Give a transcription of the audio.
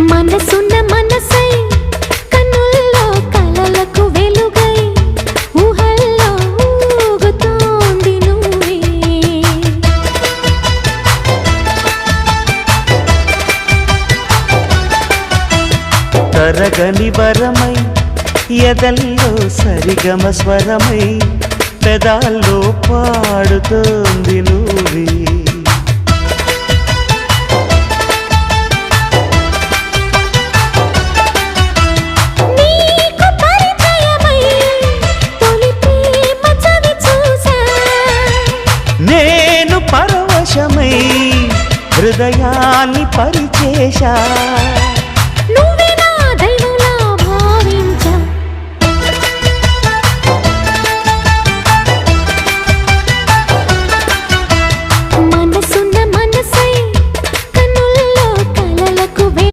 మనసున్న మనసై కన్నుల్లో కలలకు వెలుగై ఊహల్లో ఊగుతోంది నువ్వే తరగని వరమై ఎదల్లో సరిగమ స్వరమై పెదాల్లో పాడుతోంది నువ్వే నేను పరవశమై హృదయాన్ని పరిచేశా